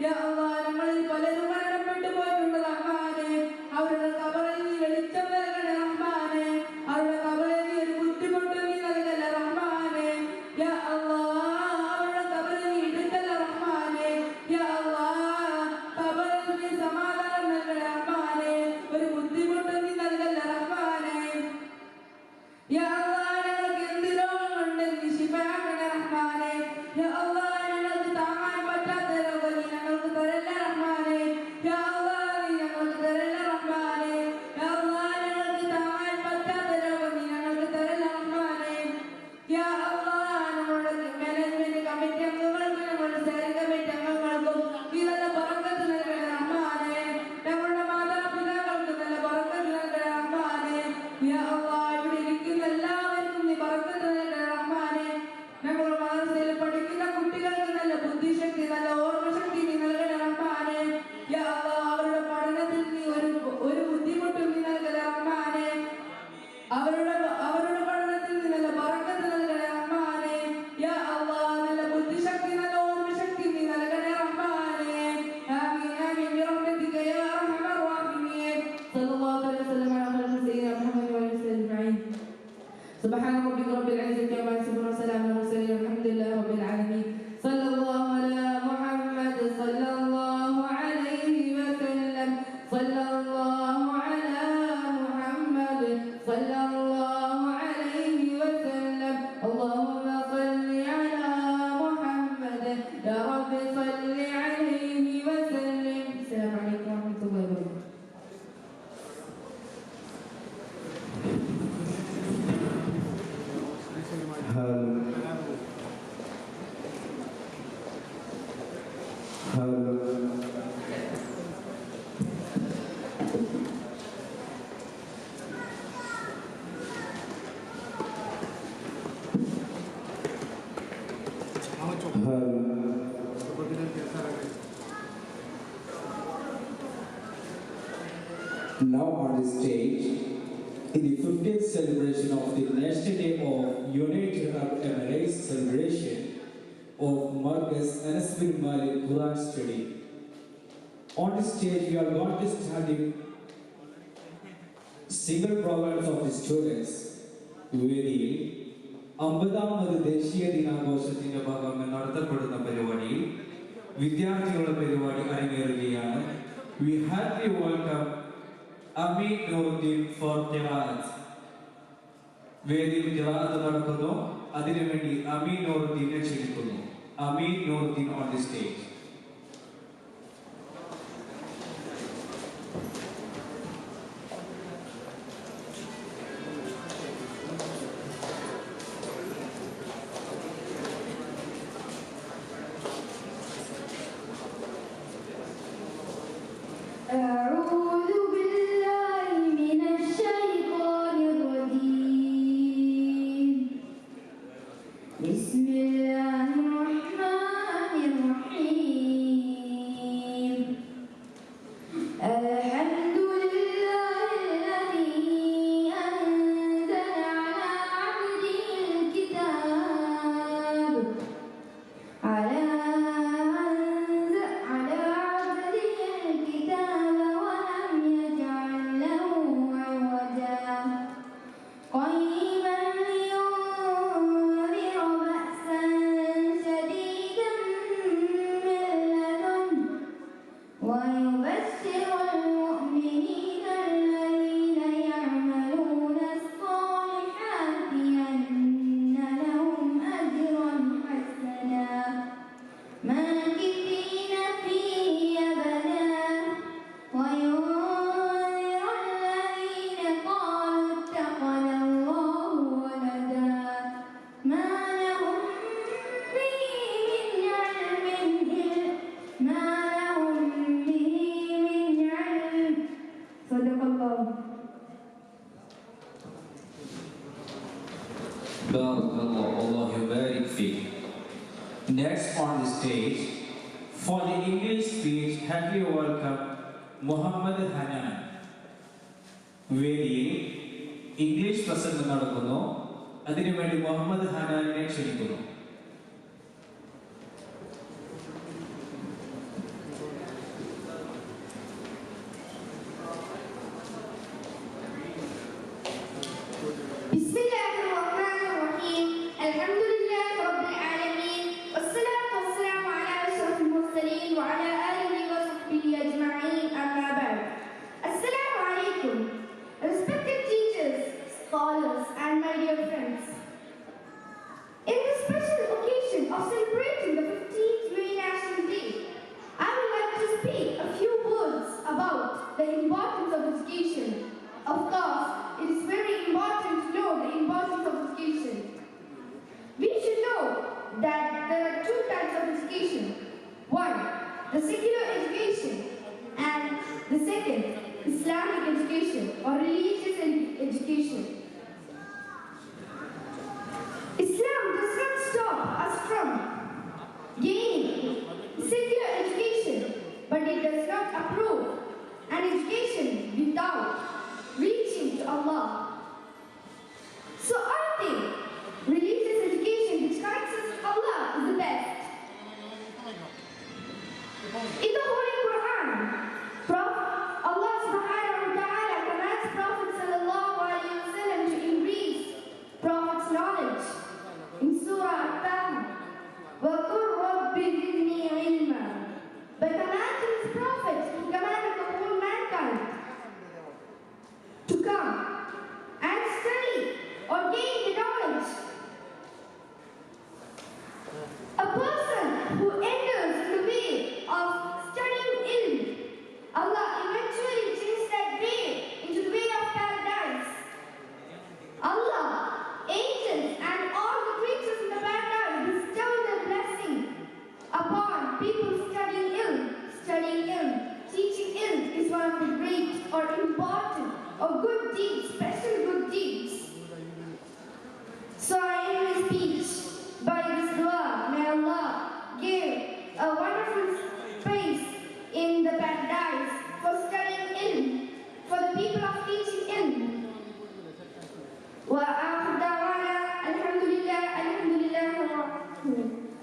യാ അല്ലാഹ് ഞങ്ങളിൽ പലരും മരണപ്പെട്ടു പോയിട്ടുണ്ട് റഹ്മാനേ അവരുടെ ഖബറിൽ നീ വെളിച്ചം നൽകണേ റഹ്മാനേ അവരുടെ ഖബറിൽ നീ ഒരു ബുദ്ധിമുട്ട് നീ നൽകല്ല റഹ്മാനേ യാ അല്ലാഹ് അവരുടെ ഖബറിൽ നീ ഇടുക്കല്ല റഹ്മാനേ യാ അല്ലാഹ് ഖബറിൽ നീ സമാധാനം നൽകണേ റഹ്മാനേ ഒരു ബുദ്ധിമുട്ട് നീ നൽകല്ല റഹ്മാനേ യാ അല്ലാഹ് ഞങ്ങൾക്ക് എന്ത് രോഗങ്ങളുണ്ട് നീ ശിഫയാക്കണേ റഹ്മാനേ യാ അല്ലാഹ് ഞങ്ങൾക്ക് താങ്ങാൻ പറ്റാത്ത രോഗം നീ ഞങ്ങൾക്ക് തരല്ല റഹ്മാനേ യാ അല്ലാഹ് നീ ഞങ്ങൾക്ക് തരല്ല റഹ്മാനേ യാ അല്ലാഹ് ഞങ്ങൾക്ക് താങ്ങാൻ പറ്റാത്ത രോഗം നീ ഞങ്ങൾക്ക് തരല്ല റഹ്മാനേ യാ അല്ലാഹ് ഞങ്ങളുടെ മാനേജ്മെന്റ് കമ്മിറ്റി അംഗങ്ങൾക്കും ഞങ്ങളുടെ സ്റ്റാൻഡിംഗ് കമ്മിറ്റി അംഗങ്ങൾക്കും നീ നല്ല ബറക്കത്ത് നൽകണേ റഹ്മാനേ ഞങ്ങളുടെ മാതാപിതാക്കൾക്ക് നല്ല ബറക്കത്ത് നൽകണേ റഹ്മാനേ യാ അല്ലാഹ് ഇവിടെ ഇരിക്കുന്ന എല്ലാവർക്കും നീ ബറക്കത്ത് നൽകണേ റഹ്മാനേ ഞങ്ങളുടെ മദ്രസയിൽ പഠിക്കുന്ന കുട്ടികൾക്ക് നല്ല ബുദ്ധിശക്തി നല്ല ഓർമ്മശക്തി നീ നൽകണേ റഹ്മാനേ യാ അല്ലാഹ് അവരുടെ പഠനത്തിൽ നീ ഒരു ബുദ്ധിമുട്ടും നീ നൽകണേ റഹ്മാനേ അവരുടെ പഠനത്തിൽ നീ നല്ല ബറക്കത്ത് നൽകണേ റഹ്മാനേ യാ അല്ലാഹ് നല്ല ബുദ്ധിശക്തി നല്ല ഓർമ്മശക്തി നീ നൽകണേ റഹ്മാനേ ആമീൻ ആമീൻ ബിറഹ്മതിക യാ അർഹമർ റഹീമീൻ സല്ലല്ലാഹു അലൈഹി വസല്ലം അലാ സയ്യിദിനാ മുഹമ്മദ് വ അലിഹി അജ്മഈൻ سبحان ربك رب العزة عما يصفون وسلام على المرسلين والحمد لله رب العالمين صلى الله على محمد صلى الله عليه وسلم صلى الله على محمد صلى الله عليه وسلم اللهم صل على محمد يا رب صل عليه وسلم السلام عليكم ورحمة الله وبركاته Now on the stage, in the 50th celebration of the National Day of United Arab Emirates celebration of Marcus Anas bin Malik Quran study. On the stage, we are going to study single programs of the students. വേദിയിൽ 50ാമത് ദേശീയ ദിനാഘോഷത്തിന്റെ ഭാഗമായി നടത്തപ്പെടുന്ന പരിപാടിയിൽ വിദ്യാർത്ഥികളുടെ പരിപാടി അരങ്ങേറുകയാണ്. We happily welcome Amin Nuruddin for Qiraat. വേദിയിൽ ഖിറാഅത്ത് നടക്കുന്നു. അതിനുവേണ്ടി അമീൻ നൂറുദ്ദീനെ ക്ഷണിക്കുന്നു. അമീൻ നൂറുദ്ദീൻ on the stage. بسم الله الرحمن الرحيم الحمد لله الذي أنزل على عبده الكتاب ولم يجعل له عوجا قيما لينذر بأسا شديدا من لدنه ويبشر المؤمنين الذين يعملون الصالحات أن لهم أجرا حسنا ماكثين فيه أبدا وينذر الذين قالوا اتخذ الله ولدا ما لهم به من علم صدق الله. Allah yubarik fiik. Next on the stage, for the English speech, happily welcome Muhammad Hanan. വേദിയിൽ ഇംഗ്ലീഷ് പ്രസംഗം നടക്കുന്നു. അതിനുവേണ്ടി മുഹമ്മദ് ഹനാനിനെ ക്ഷണിക്കുന്നു. education or religious education. Islam does not stop us from gaining secular education, but it does not approve an education without reaching to Allah. So I think religious education which connects us to Allah is the best. In the Holy Quran, Allah subhanahu wa ta'ala commands Prophet sallallahu alayhi wa sallam to increase Prophet's knowledge. In Surah At-Taha, وَقُلْ رَبِّ زِدْنِي عِلْمًا. By commanding his Prophet, he commanded the whole mankind to come and study or gain the knowledge. A person who enters in the way of studying ilm, Allah eventually changes that way into the way of paradise. Allah, angels and all the creatures in the paradise bestow their blessing upon people studying ilm. Studying ilm, teaching ilm is one of the great or important or good deeds, special good deeds. So I end my speech by this dua. May Allah give a wonderful space in the paradise for studying ilm, for the people of teaching ilm. Wa akhir da'wana alhamdulillah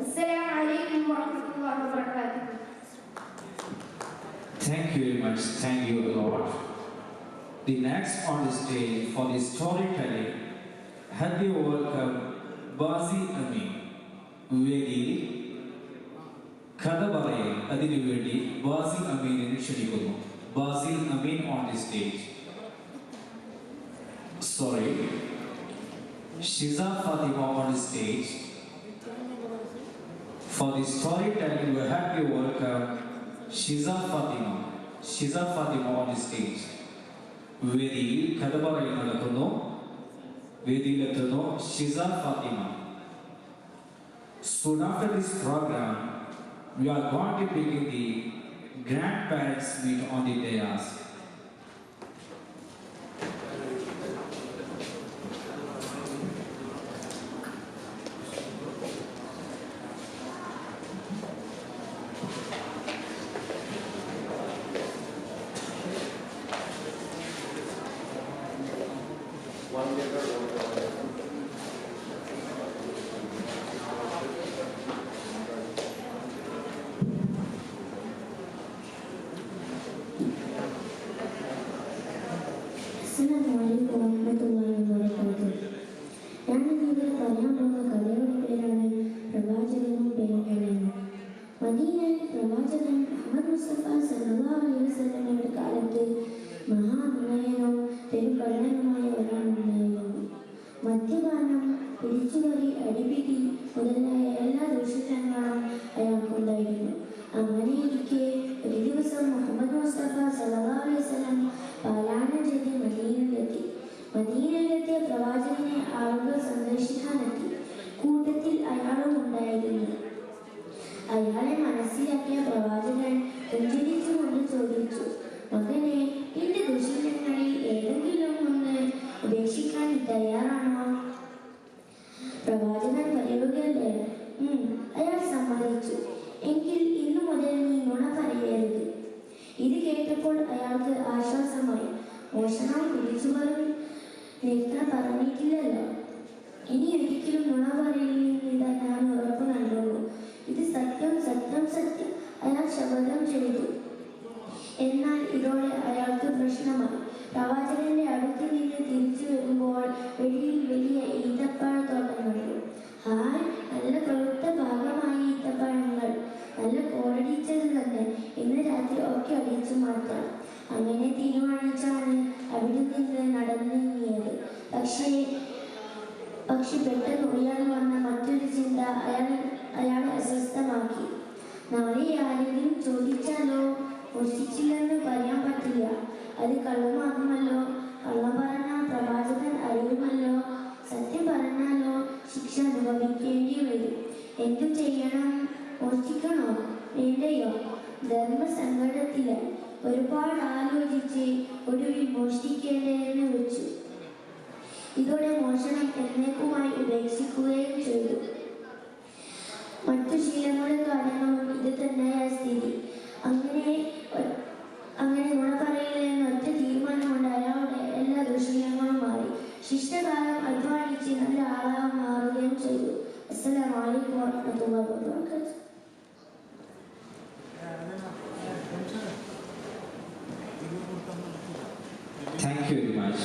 Assalamu alaikum wa rahmatullahi wa barakatuh. Thank you very much. Thank you, Lord. The next on the stage for the storytelling, help you welcome Bazi Amin. വേദിയിൽ കഥ പറയൽ അതിനുവേണ്ടി ബാസിൽ അമീനിനെ ക്ഷണിക്കുന്നു. ബാസിൽ അമീൻ on the stage. Sorry, Shiza Fatima on the stage. For the storytelling, we have to welcome Shiza Fatima. Shiza Fatima on the stage. വേദിയിൽ കഥ പറയൽ നടക്കുന്നു. വേദിയിലെത്തുന്നു Shiza Fathima. Soon after this program, we are going to begin the grandparents meet on the dais. Assalamualaikum warahmatullahi wabarakatuh. ഞാൻ ഇന്നിവിടെ പറയാൻ പോകുന്ന കഥയുടെ പേരാണ് പ്രവാചകനും പെരുങ്കള്ളനും. മദീനയിൽ പ്രവാചകൻ മുഹമ്മദ് മുസ്തഫ സല്ലല്ലാഹു അലൈഹി വസല്ലമയുടെ കാലത്ത് മഹാനുണയനും പെരുങ്കള്ളനുമായ ഒരാളുണ്ടായിരുന്നു. മദ്യപാനം, പിടിച്ചുപറി, അടിപിടി മുതലായ എല്ലാ ദുഷിതങ്ങളും അയാൾക്കുണ്ടായിരുന്നു. അങ്ങനെയിരിക്കെ ഒരു ദിവസം മുഹമ്മദ് മുസ്തഫ സല്ലല്ലാഹു അലൈഹി വസല്ലം പാലായനം ചെയ്ത് മദീനയിലെത്തി. മദീനയിലെത്തിയ പ്രവാചകനെ ആളുകൾ സന്ദർശിക്കാനെത്തി. കൂട്ടത്തിൽ അയാളും ഉണ്ടായിരുന്നു. അയാളെ മനസ്സിലാക്കിയ പ്രവാചകൻ പുഞ്ചിരിച്ചുകൊണ്ട് ചോദിച്ചു, മകനെ, നിന്റെ ദുശീലങ്ങളിൽ ഏതെങ്കിലും ഒന്ന് ഉപേക്ഷിക്കാൻ തയ്യാറാണോ? പ്രവാചകൻ പറയുകയല്ലേ, അയാൾ സമ്മതിച്ചു. എങ്കിൽ ഇന്നു മുതൽ നീ നുണ പറയരുത്. ഇത് കേട്ടപ്പോൾ അയാൾക്ക് ആശ്വാസമായി. മോഷണം, പിടിച്ചുപറി നിർത്താൻ പറഞ്ഞിട്ടില്ലല്ലോ. ഇനി ഒരിക്കലും നുണ പറയില്ലെന്നില്ല ഞാൻ ഉറപ്പ് നൽകുന്നു. ഇത് സത്യം, സത്യം, സത്യം, അയാൾ ശപഥം ചെയ്തു. എന്നാൽ ഇതോടെ അയാൾക്ക് പ്രശ്നമായി. പ്രവാചകന്റെ അടുത്ത് നിന്ന് തിരിച്ചു വരുമ്പോൾ വെളിയിൽ വലിയ ഈത്തപ്പഴത്തോട്ടം കണ്ടു. ഹായ്, നല്ല കൊഴുത്ത ഭാഗമായി ഈത്തപ്പഴങ്ങൾ. നല്ല കോളടിച്ചത് തന്നെ. ഇന്ന് രാത്രി ഒക്കെ അടിച്ചു മാറ്റാം. അങ്ങനെ തീരുമാനിച്ചാണ് അവിടെ നിന്ന് നടന്നിറങ്ങിയത്. പക്ഷെ പെട്ടെന്ന് ഉയർന്നു വന്ന മറ്റൊരു ചിന്ത അയാളെ അസ്വസ്ഥമാക്കി. നാളെ ആരെങ്കിലും ചോദിച്ചാലോ? മോഷ്ടിച്ചില്ലെന്ന് പറയാൻ പറ്റില്ല. അത് കള്ളമാകുമല്ലോ. കള്ളം പറഞ്ഞാൽ പ്രവാചകൻ അറിയുമല്ലോ. സത്യം പറഞ്ഞാലോ ശിക്ഷ അനുഭവിക്കേണ്ടി വരും. എന്തു ചെയ്യണം? മോഷ്ടിക്കണോ? വേണ്ടയോ? ധർമ്മസങ്കടത്തില് ഒരുപാട് ആലോചിച്ച് ഒടുവിൽ മോഷ്ടിക്കേണ്ടതെന്ന് വെച്ചു. ഇതോടെ മോഷണം എന്നേക്കുമായി ഉപേക്ഷിക്കുകയും ചെയ്തു. മറ്റു ശീലങ്ങളും കാര്യങ്ങളും ഇത് തന്നെയായ സ്ഥിതി. അങ്ങനെ നുണ പറയില്ലെന്ന് ഒറ്റ തീരുമാനം കൊണ്ട് അയാളുടെ എല്ലാ ദുശീലങ്ങളും മാറി. ശിഷ്ടകാലം അധ്വാനിച്ച് നല്ല ആളായി മാറുകയും ചെയ്തു. അസ്സലാമു അലൈക്കും വറഹ്മത്തുള്ളാഹി വബറകാതുഹു. Thank you very much.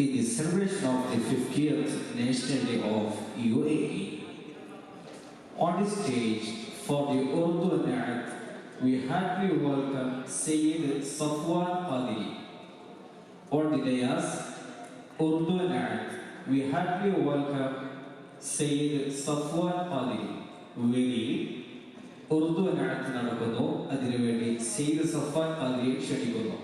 In the celebration of the 50th National Day of UAE, on the stage for the Urdu Na'at, we happily welcome Sayyid Safwan Qadiri. On the dais, Urdu Na'at, we happily welcome Sayyid Safwan Qadiri. വേദിയിൽ ഉറുദു നഅത്ത് നടക്കുന്നു. അതിനുവേണ്ടി സയ്യിദ് സഫ്വാൻ ഖാദിരിയെ ക്ഷണിക്കുന്നു.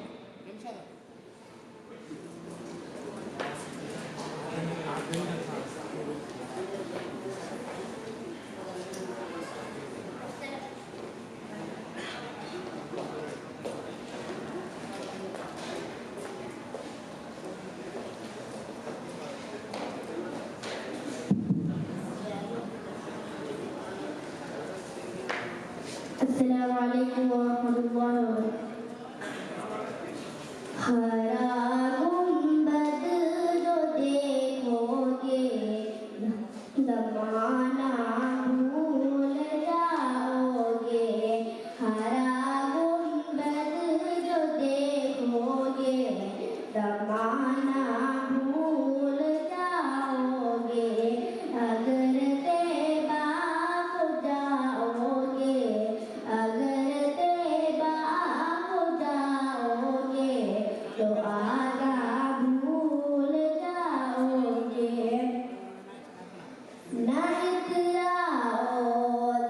السلام عليكم ورحمة الله وبركاته. हरा गुंबद जो देखोगे ज़माना भूल जाओगे. हरा गुंबद जो देखोगे ज़माना भूल जाओगे. अगर तैबा को जाओगे, अगर तैबा को जाओगे तो आगा भूल जाओगे. न इतराओ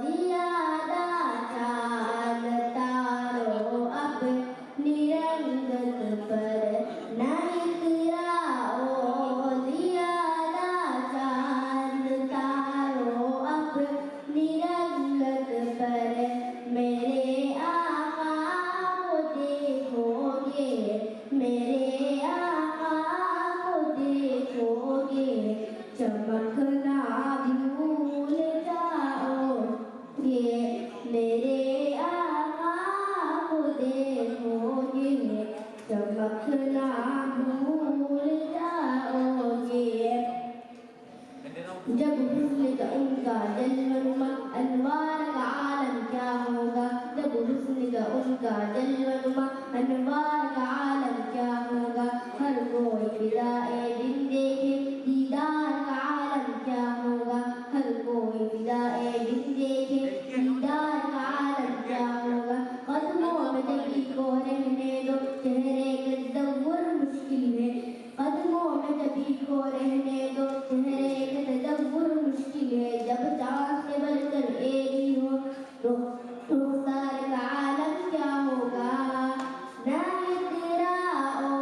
ज़ियादा चांद तारो अपनी रंगत पर. न इतराओ ज़ियादा चांद तारो अपनी रंगत पर. मेरे आका को देखोगे, मेरे आका को देखोगे चमकना भूल जाओगे. मेरे आका को देखोगे चमकना भूल जाओगे. जब हुस्न का उनका जलवा अनवार का आलम क्या होगा. जब हुस्न का उनका जलवा अनवार का आलम क्या होगा. हर कोई फिदाए दिन देखे दीदार का आलम क्या होगा. हर कोई फिदाए दिन देखे दीदार का आलम क्या होगा. कदमों में जबी को रहने दो चेहरे के तसव्वुर मुश्किल है. कदमों में जबी को रहने दो चेहरे के तसव्वुर मुश्किल है. जब चाँद से बढ़कर एक ही हो तो रुखसार का आलम क्या होगा. न इतराओ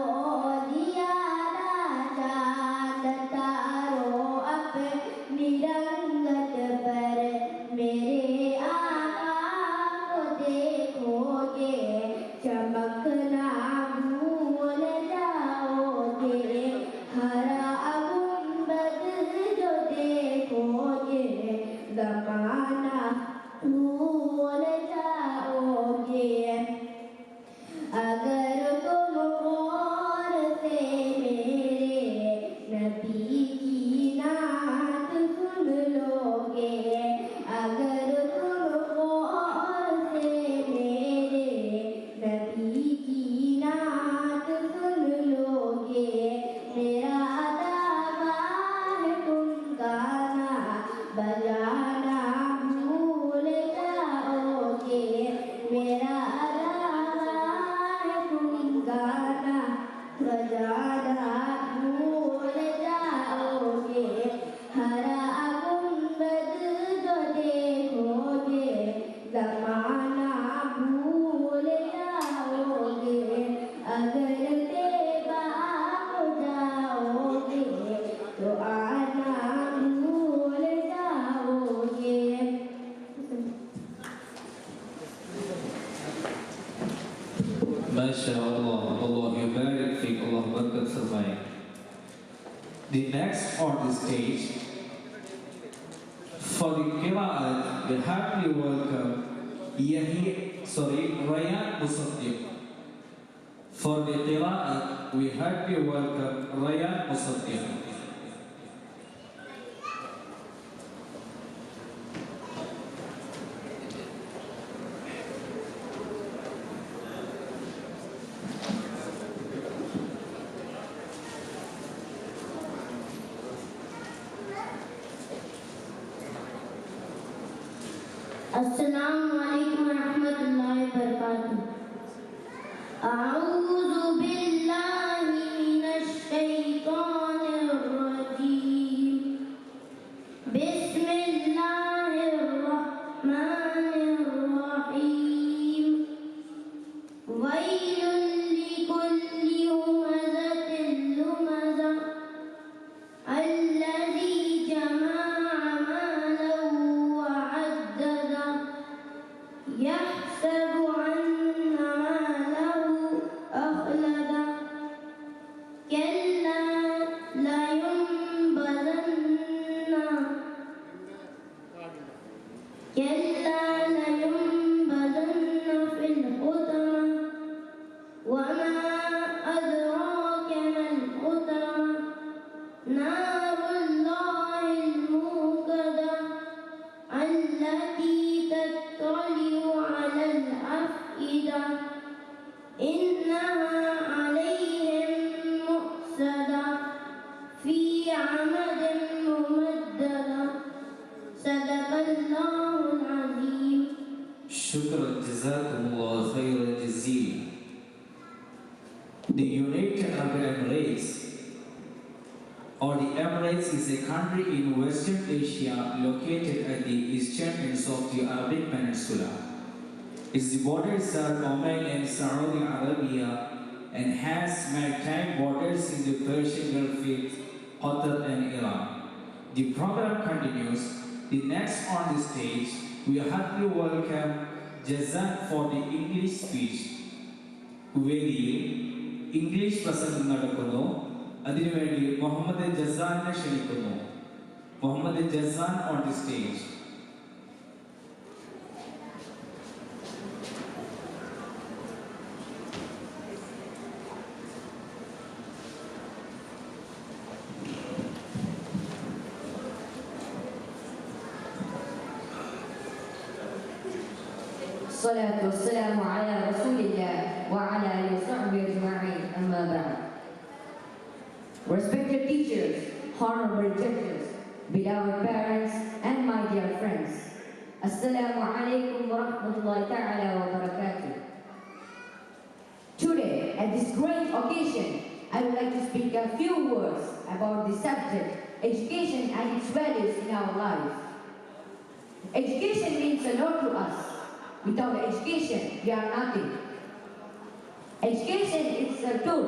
ज़ियादा Masya Allah, Allah yubarik fiik, Allah barakat sermaik. The next on the stage, for the qira'at, we happily welcome Rayan Musaddiq. For the qira'at, we happily welcome Rayan Musaddiq. Assalamu alaikum wa rahmatullahi wa barakatuh. A'udhu billahi minash shaitanir rajim. Bismillahir rahmanir rahim. Wailun likulli humazatin lumazah. Alladhi jama'a malahu wa 'addada. يحسب أن ماله أخلده كلا لينبذن في الحطمة وما أدراك ما الحطمة نار الله الموقدة التي تطلع على الأفئدة إنها عليهم مؤصدة في عمد ممددة صدق الله العظيم. Shukran, jazakumullah khairan jazeel. The United Arab Emirates, or the Emirates, is a country in Western Asia located at the eastern ends of the Arabic Peninsula. Its borders are Oman and Saudi Arabia and has maritime borders in the Persian Gulf with Qatar and Iran. The program continues. The next on the stage, we happily welcome Jazan for the English speech. വേദിയിൽ English പ്രസംഗം നടക്കുന്നു. അതിനുവേണ്ടി മുഹമ്മദ് ജസാനെ ക്ഷണിക്കുന്നു. Muhammad Jasan on the stage. الصلاة والسلام على رسول الله وعلى آله وصحبه أجمعين أما بعد. Respected teachers, honorable judges, beloved parents, and my dear friends, Assalamu alaikum wa rahmatullahi ta'ala wa barakatuh. Today, at this great occasion, I would like to speak a few words about the subject, education and its values in our lives. Education means a lot to us. Without education, we are nothing. Education is a tool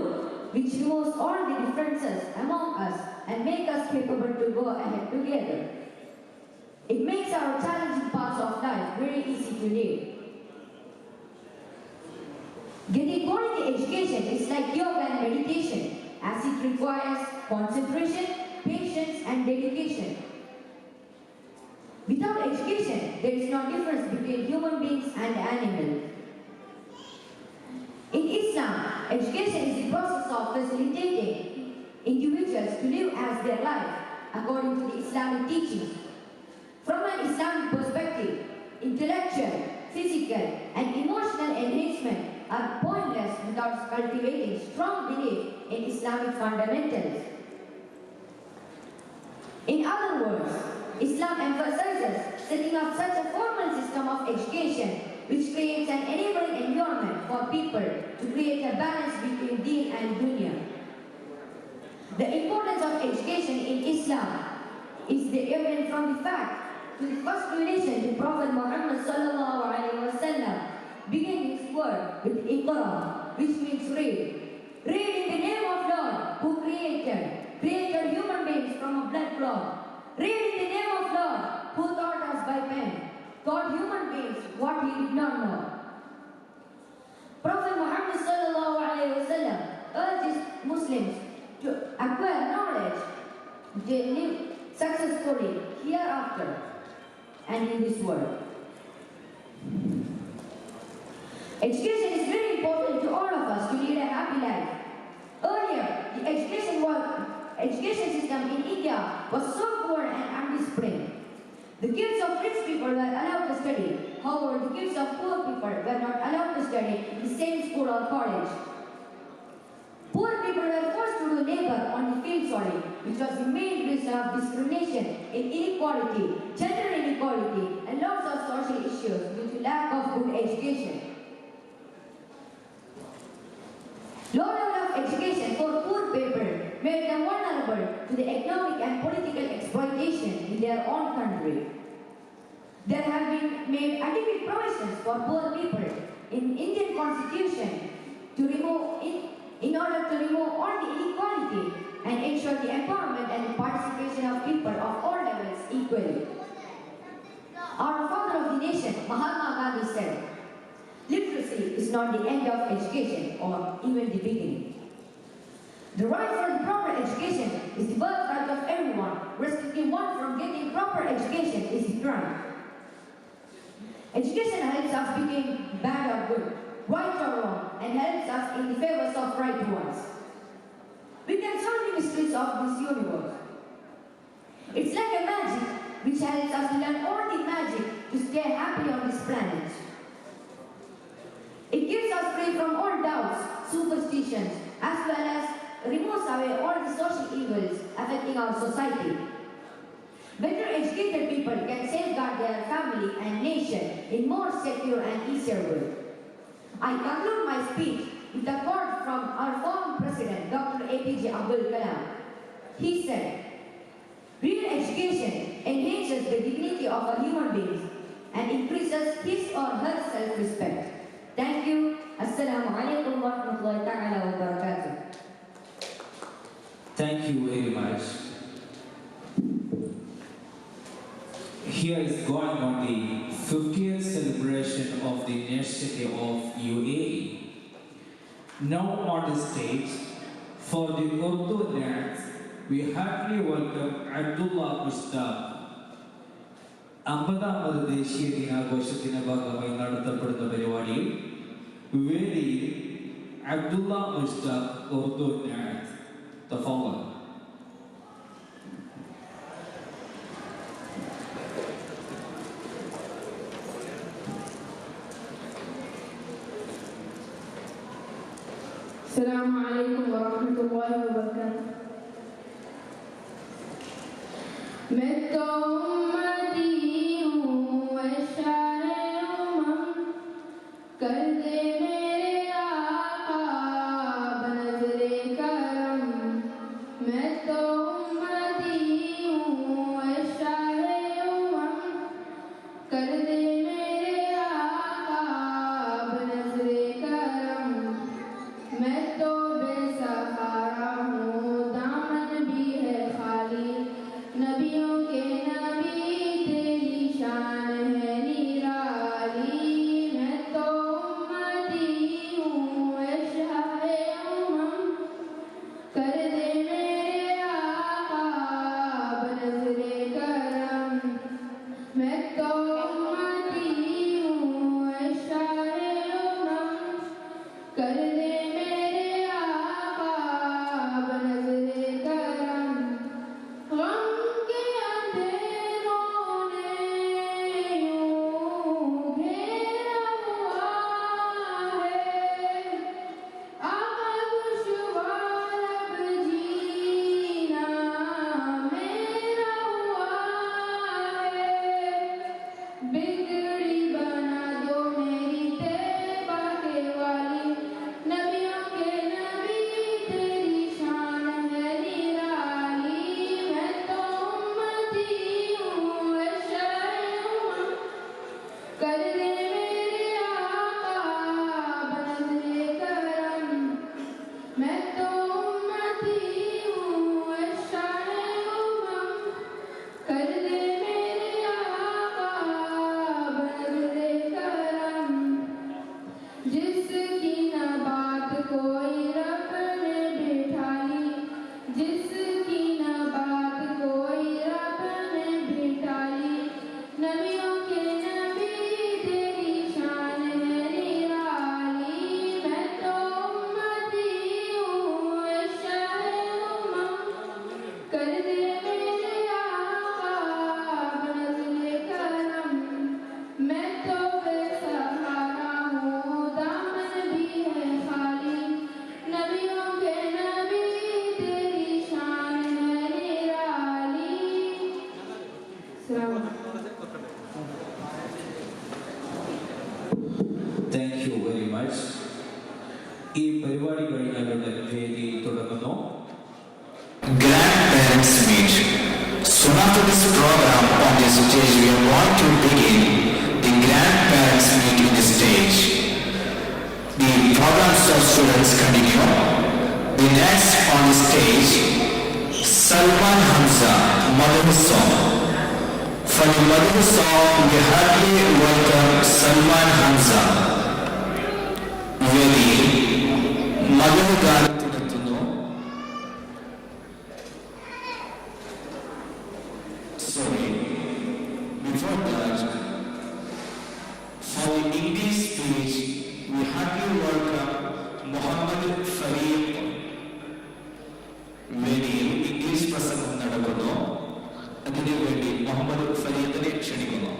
which removes all the differences among us and makes us capable to go ahead together. It makes our challenging parts of life very easy to live. Getting quality education is like yoga and meditation, as it requires concentration, patience, and dedication. Without education, there is no difference between human beings and animals. In Islam, education is the process of facilitating individuals to live as their life according to the Islamic teachings. From an Islamic perspective, intellectual, physical, and emotional enhancement are pointless without cultivating strong belief in Islamic fundamentals. In other words, Islam emphasizes setting up such a formal system of education which creates an enabling environment for people to create a balance between deen and dunya. The importance of education in Islam is evident from the fact to the first relation to Prophet Muhammad sallallahu alaihi wasallam began his word with Iqra, which means read. Read in the name of Lord who created human beings from a blood clot. Read in the name of Lord who taught us by pen, taught human beings what he did not know. Prophet Muhammad sallallahu urges Muslims to acquire knowledge, to live successfully hereafter and in this world. Education is very important to all of us to lead a happy life. Earlier, the education system in India was so poor and undisciplined. The kids of rich people were allowed to study. However, the kids of poor people were not allowed to study in the same school or college. Poor people were forced to do labor on the fields only, which was the main reason of discrimination, inequality, gender inequality, and lots of social issues due to lack of good education. Low level of education for poor people made them vulnerable to the economic and political exploitation in their own country. There have been made adequate provisions for poor people in Indian Constitution in order to remove all the inequality and ensure the empowerment and the participation of people of all levels equally. Our founder of the nation, Mahatma Gandhi, said, "Literacy is not the end of education or even the beginning. The right for the proper education is the birthright of everyone. Restricting one from getting proper education is the crime." Education helps us become bad or good, right or wrong, and helps us in the favors of right ones. We can solve the mysteries of this universe. It's like a magic which helps us to learn all the magic to stay happy on this planet. It keeps us free from all doubts, superstitions, as well as removes away all the social evils affecting our society. Better educated people can safeguard their family and nation in more secure and easier way. I conclude my speech with a quote from our former President, Dr. APJ Abdul Kalam. He said, "Real education enhances the dignity of our human beings and increases his or her self-respect." Thank you. Assalamu alaikum wa rahmatullahi ta'ala wa barakatuh. Thank you very much. Here is going on the 50th celebration of the National Day of UAE. Now on the stage, for the Urdu dance, we heartily welcome Abdullah Mushtaq. 50ാമത് ദേശീയ ദിനാഘോഷത്തിന്റെ ഭാഗമായി നടത്തപ്പെടുന്ന പരിപാടിയിൽ വേദിയിൽ Abdulla Mushtaq Urdu dance തഫضل. السلام عليكم ورحمة الله وبركاته. मैं तो उम्मती हूँ शारे उमम, कर दे मेरे आका बनज़रे करम। मैं तो उम्मती हूँ शारे उमम, कर दे मेरे आका बनज़रे करम। मैं तो बेसहारा हूँ, दामन भी है खाली, नबियों के नबी Thank you very much. ഈ പരിപാടി കഴിഞ്ഞാലുള്ള വേദി തുടങ്ങുന്നു. Grandparents meet. Soon after this program on the stage, we are going to begin the grandparents meet in the stage. The programs of students continue. The next on the stage, Salman Hamza, Mother song. For the Mother song, we heartily welcome Salman Hamza. Very Mother God. Before that, for the English speech, we heartily welcome Muhammad Farid. വേദിയിൽ English പ്രസംഗം നടക്കുന്നു. അതിനു വേണ്ടി മുഹമ്മദ് ഫരീദിനെ ക്ഷണിക്കുന്നു.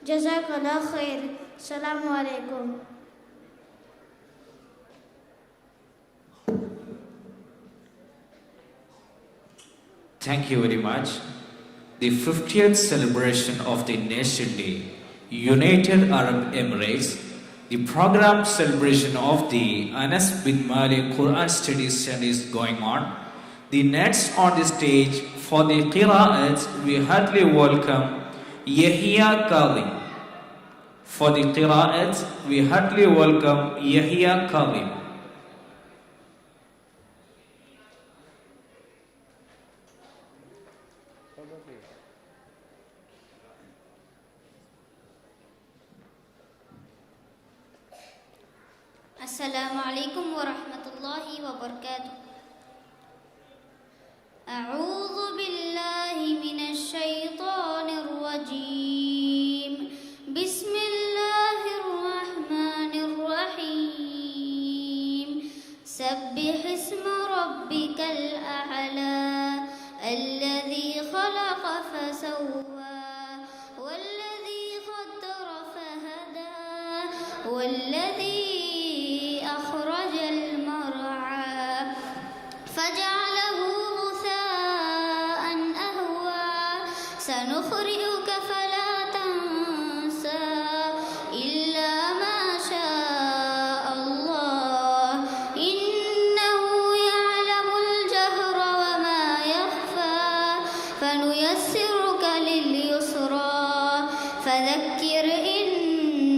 Jazakallah khair. Assalamu alaikum. Thank you very much. The 50th celebration of the Nation Day, United Arab Emirates, the program celebration of the Anas bin Malik Quran Studies is going on. The next on the stage for the Qira'at, we heartily welcome Yahya Kalim. For the Qira'at, we heartily welcome Yahya Kalim. Assalamu alaikum wa rahmatullahi wa barakatuh. A'udhu billahi minash shaitanir rajim. Bismillahir rahmanir rahim. Sabbih isma rabbikal a'la. Alladhi khalaqa fasawwa. Walladhi qaddara fahada. Walladhi سنخرئك فلا تنسى إلا ما شاء الله إنه يعلم الجهر وما يخفى فنيسرك لليسرى فذكر إن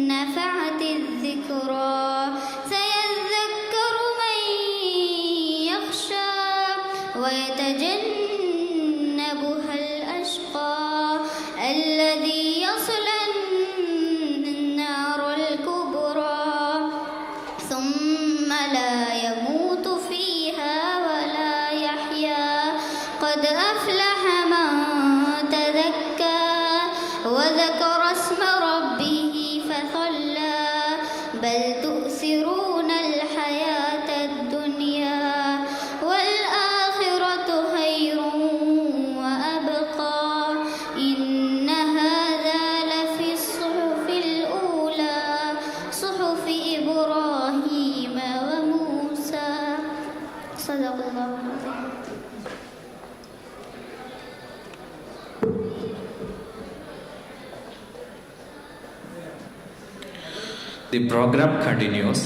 نفعت الذكرى سيذكر من يخشى ويتجنبها الأشقى الذي يصلى النار الكبرى ثم لا يموت فيها ولا يحيا قد أفلح من تزكى وذكر اسم ربه فصلى بل تؤثرون الحياة الدنيا والآخرة خير وأبقى إن هذا لفي الصحف الأولى صحف إبراهيم وموسى صدق الله العظيم. The program continues.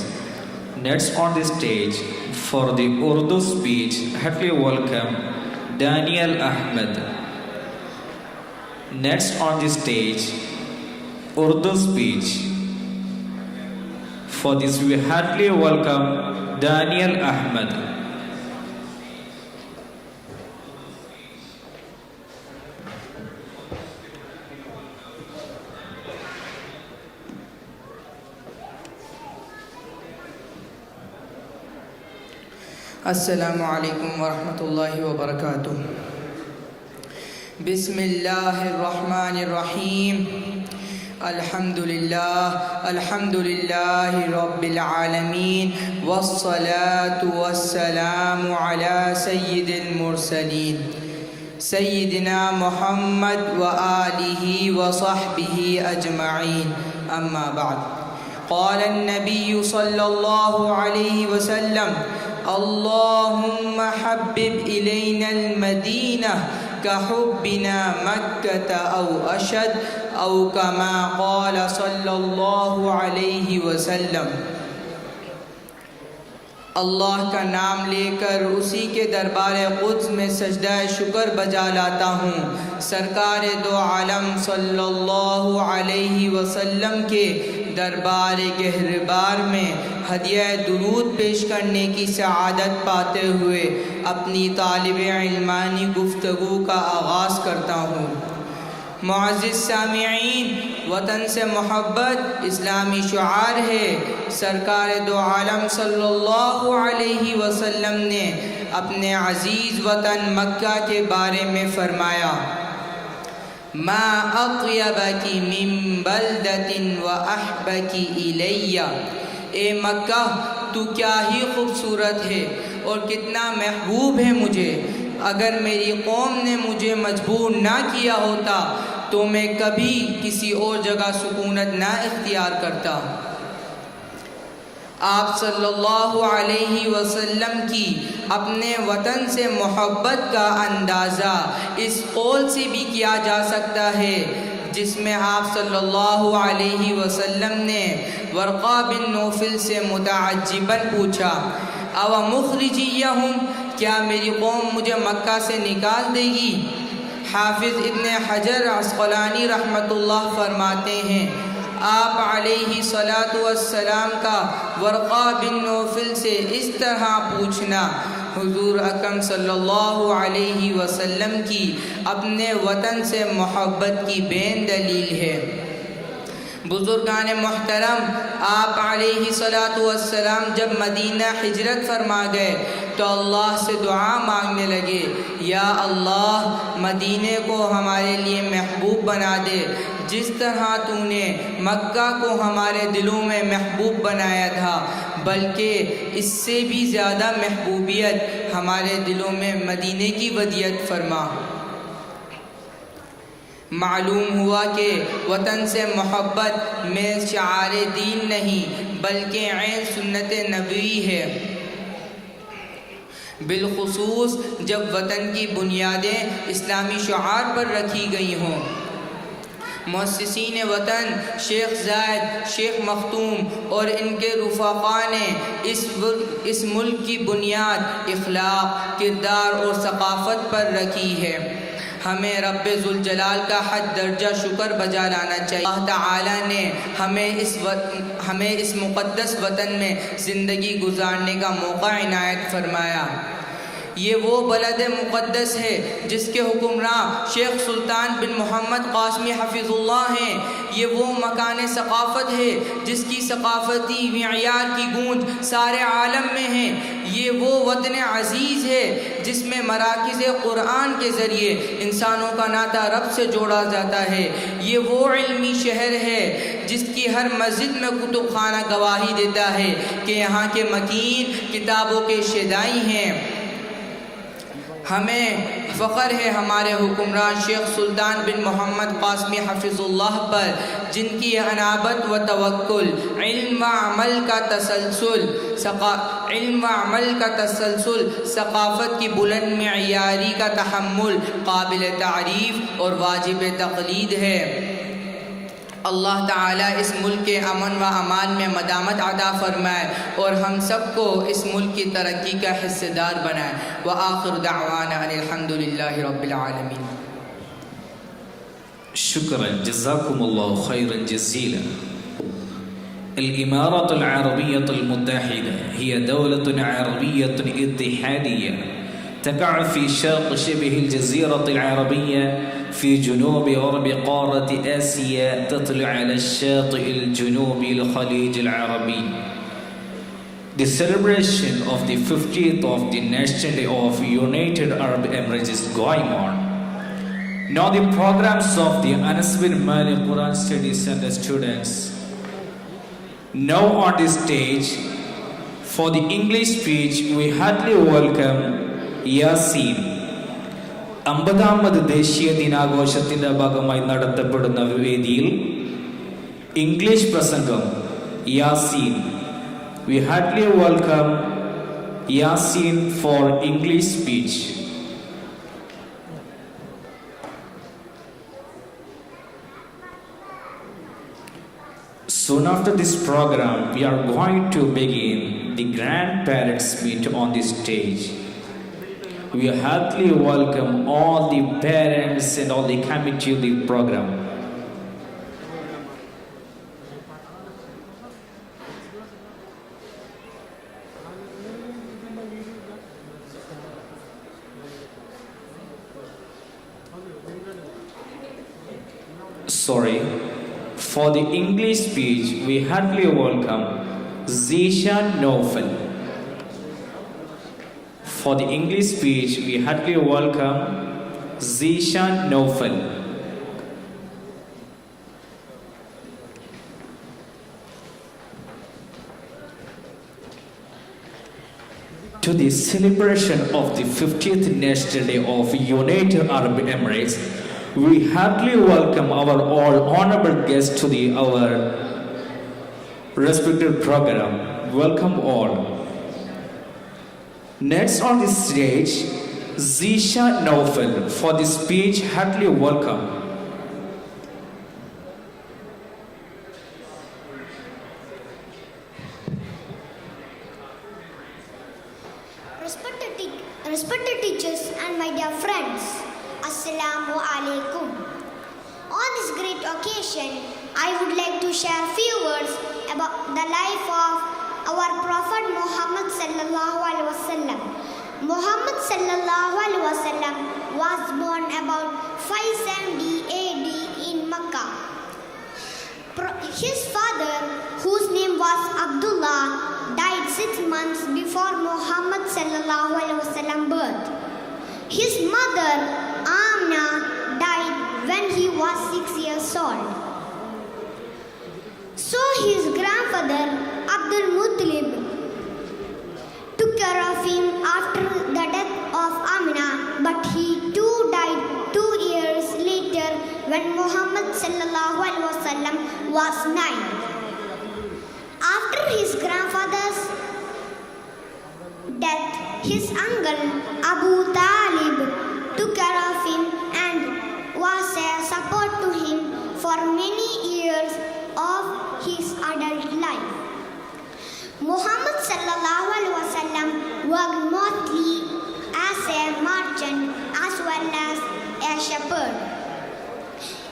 Next on the stage for the Urdu speech, heartily welcome Daniel Ahmed. Next on the stage, Urdu speech. For this we heartily welcome Daniel Ahmed. السلام علیکم ورحمۃ اللہ وبرکاتہ. بسم اللہ الرحمن الرحیم. الحمد للہ رب العالمین والصلاة والسلام علی سید المرسلین سیدنا محمد وآلہ وصحبہ اجمعین. اما بعد. قال النبی صلی اللہ علیہ وسلم اللهم حبب إلينا المدينة كحبنا مكة أو أشد أو كما قال صلى الله عليه وسلم. اللہ کا نام لے کر اسی کے دربار قدس میں سجدہ شکر بجا لاتا ہوں. سرکار دو عالم صلی اللہ علیہ وسلم کے دربار گہربار میں ہدیہ درود پیش کرنے کی سعادت پاتے ہوئے اپنی طالب علمانی گفتگو کا آغاز کرتا ہوں. معزز سامعین، وطن سے محبت اسلامی شعار ہے. سرکار دو عالم صلی اللہ علیہ وسلم نے اپنے عزیز وطن مکہ کے بارے میں فرمایا ما اطیبکی من بلدۃ واحبکی الی. اے مکہ، تو کیا ہی خوبصورت ہے اور کتنا محبوب ہے مجھے. اگر میری قوم نے مجھے مجبور نہ کیا ہوتا تو میں کبھی کسی اور جگہ سکونت نہ اختیار کرتا. آپ صلی اللہ علیہ وسلم کی اپنے وطن سے محبت کا اندازہ اس قول سے بھی کیا جا سکتا ہے جس میں آپ صلی اللہ علیہ وسلم نے ورقہ بن نوفل سے متعجباً پوچھا او مخرجیہم، کیا میری قوم مجھے مکہ سے نکال دے گی؟ حافظ ابن حجر عسقلانی رحمۃ اللہ فرماتے ہیں آپ علیہ الصلاۃ والسلام کا ورقہ بن نوفل سے اس طرح پوچھنا حضور اکرم صلی اللہ علیہ وسلم کی اپنے وطن سے محبت کی بین دلیل ہے. بزرگان محترم، آپ علیہ الصلاۃ والسلام جب مدینہ ہجرت فرما گئے تو اللہ سے دعا مانگنے لگے یا اللہ مدینے کو ہمارے لیے محبوب بنا دے جس طرح تو نے مکہ کو ہمارے دلوں میں محبوب بنایا تھا، بلکہ اس سے بھی زیادہ محبوبیت ہمارے دلوں میں مدینے کی ودیعت فرما. معلوم ہوا کہ وطن سے محبت میں شعار دین نہیں بلکہ عین سنت نبوی ہے، بالخصوص جب وطن کی بنیادیں اسلامی شعار پر رکھی گئی ہوں. مؤسسین وطن شیخ زائد، شیخ مختوم اور ان کے رفقاء نے اس ملک کی بنیاد اخلاق، کردار اور ثقافت پر رکھی ہے. हमें रब्बे ज़ुल जलाल का हद दर्जा शुक्र बजा लाना चाहिए। अल्लाह ताला ने हमें इस मुक़द्दस वतन में ज़िंदगी गुजारने का मौका इनायत फरमाया। ये वो बलद मुक़द्दस है जिसके हुक्मरान शेख सुल्तान बिन मोहम्मद क़ासिमी हफ़िज़ुल्लाह हैं। ये वो मकान सक़ाफ़त है जिसकी सक़ाफ़ती मियार की गूंज सारे आलम में है। ये वो वतन अज़ीज़ है जिसमें मराकिज़ क़ुरआन के ज़रिए इंसानों का नाता रब से जोड़ा जाता है। ये वो इल्मी शहर है जिसकी हर मस्जिद में कुतुब खाना गवाही देता है कि यहाँ के मकीन किताबों के शदाई हैं। हमें फ़ख्र है हमारे हुक्मरान शेख सुल्तान बिन मोहम्मद क़ासिमी हफ़िज़ुल्लाह पर, जिनकी अनाबत व तवक्कुल, इल्म व अमल का तसलसल, सक़ाफ़त की बुलंद मेयारी का तहम्मुल काबिल तारीफ़ और वाजिब तक़लीद है। अल्लाह ताला इस मुल्क के अमन व अमान में मदामत अता फरमाए और हम सबको इस मुल्क की तरक्की का हिस्सेदार बनाए। व आखिर दावाना अल्हम्दुलिल्लाहि रब्बिल आलमीन। शुक्रन जज़ाकुमुल्लाहु खैरन जज़ीला। الإمارة العربية المتحدة هي دولة عربية اتحادية تقع في شرق شبه الجزيرة العربية في جنوب غرب قارة آسيا، تطل على الشاطئ الجنوبي للخليج العربي. The celebration of the 50th of the National Day of United Arab Emirates is going on. Now the programs of the Anas bin Malik Quran Study Center students. Now on the stage for the English speech we heartily welcome Yasin. 50ാമത് ദേശീയ ദിനാഘോഷത്തിൻ്റെ ഭാഗമായി നടത്തപ്പെടുന്ന വേദിയിൽ English പ്രസംഗം Yaseen. We heartily welcome Yasin for English speech. Soon after this program, we are going to begin the grandparents meet on the stage. We heartily welcome all the parents and all the committee of the program. For the English speech, we heartily welcome Zishan Nofel. For the English speech, we heartily welcome Zishan Nofel. To the celebration of the 50th National Day of United Arab Emirates, we heartily welcome our all honorable guests to our respected program. Welcome all. Next on the stage, Zisha Naufel for the speech. Heartily welcome. Respected teachers and my dear friends, Assalamu alaikum. On this great occasion, I would like to share a few words about the life of our Prophet Muhammad sallallahu alaihi wasallam. Muhammad sallallahu alaihi wasallam was born about 570 AD in Makkah. His father, whose name was Abdullah, died 6 months before Muhammad sallallahu alaihi wasallam birth. His mother Amna died when he was 6 years old. So his grandfather Abdul Muttalib took care of him after the death of Amna, but he too died 2 years later when Muhammad sallallahu alaihi wasallam was 9. After his grandfather's death, his uncle Abu Talib took care of him and was a support to him for many years of his adult life. Muhammad sallallahu alaihi wasallam worked mostly as a merchant as well as a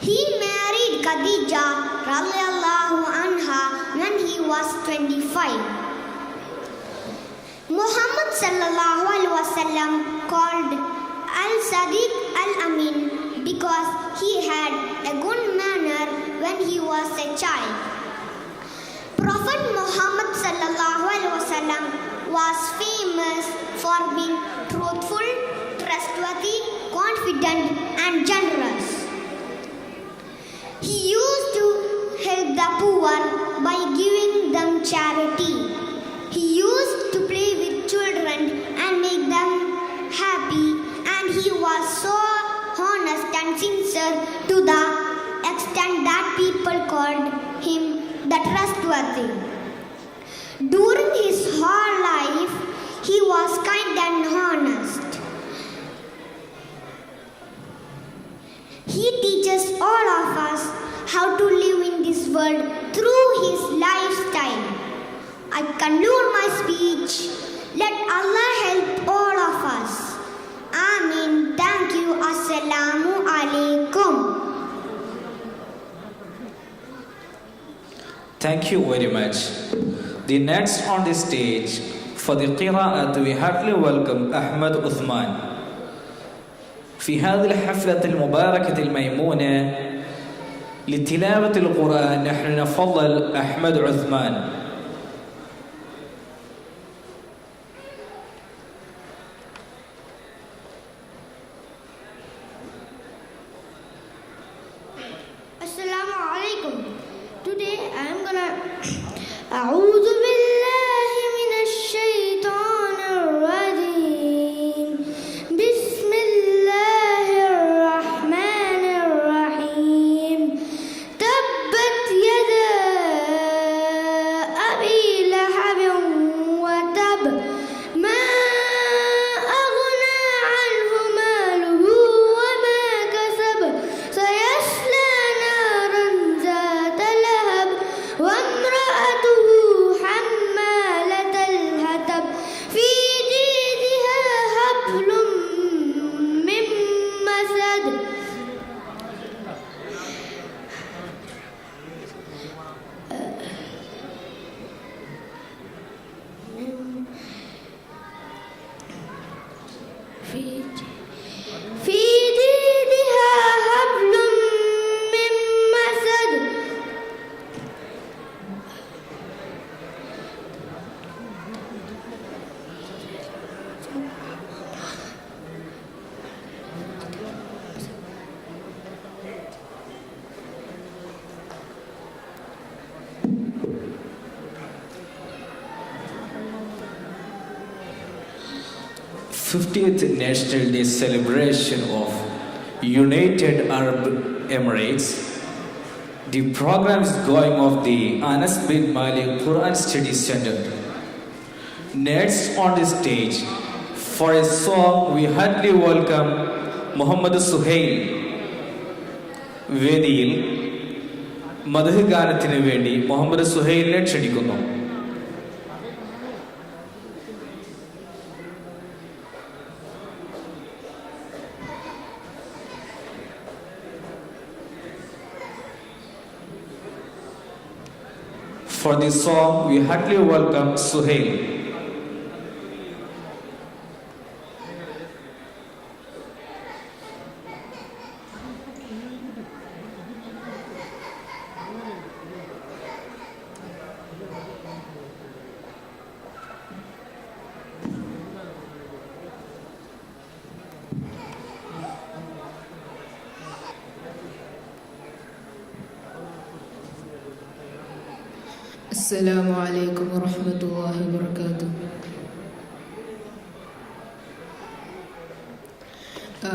He married Khadija radiallahu anha when he was 25. Muhammad sallallahu alaihi wasallam called Al-Sadiq Al-Amin because he had a good manner when he was a child. Prophet Muhammad sallallahu alaihi wasallam was famous for being truthful, trustworthy, confident and generous. He used to help the poor by giving them charity. He used to play with children and make them happy, and he was so honest and sincere to the extent that people called him the trustworthy. During his whole life, he was kind and honest. He teaches all of us how to live in this world through his lifestyle. I conclude my speech. Let Allah help all of us. Ameen. Thank you. Assalamu alaikum. Thank you very much. The next on the stage for the qira'at we heartily welcome Ahmad Uthman. في هذه الحفلة المباركة الميمونة لتلاوة القرآن نحن نفضل أحمد عثمان. Assalamu alaikum. Today I am gonna A'udhu billahi minash shaitanir rajim. Bismillahir rahmanir rahim. Tabbat yada abi lahabin wa tab. Ma aghna anhu maluhu wa ma kasab. Sayasla naran zata lahab. Wa امرأته حمالة الحطب في جيدها حبل من مسد. في جيدها حبل من مسد. th National Day celebration of United Arab Emirates. The program is going off the Anas bin Malik Quran Study Center. Next on the stage for a song we heartily welcome Muhammad Suhail. വേദിയിൽ മദ്ഹ് ഗാനത്തിന് വേണ്ടി മുഹമ്മദ് സുഹൈലിനെ ക്ഷണിക്കുന്നു. For this song, we heartily welcome Suhail. السلام عليكم ورحمة الله وبركاته.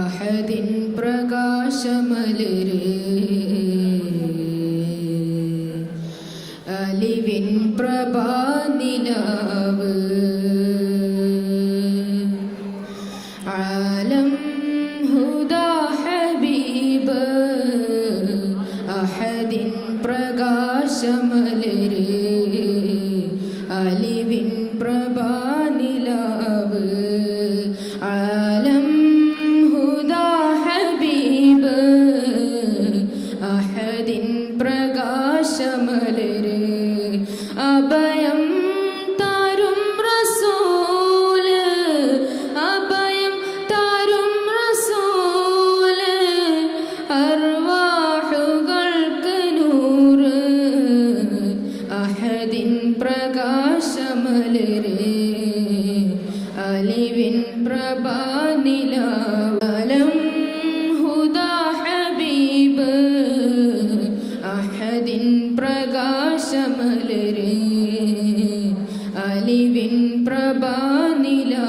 أحد പ്രകാശമലരേ അലിവിൻ പ്രഭാനിലാവ് ആലം ഹുദാ ഹബീബ് അഹദിൻ പ്രകാശമലരേ അലിവിൻ പ്രഭാനിലാവ് ആലം ഹുദാ ഹബീബ് പ്രകാശമലരേ അലിവിൻ പ്രഭാനിലാവ്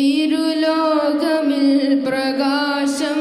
ഇരുലോകമിൽ പ്രകാശം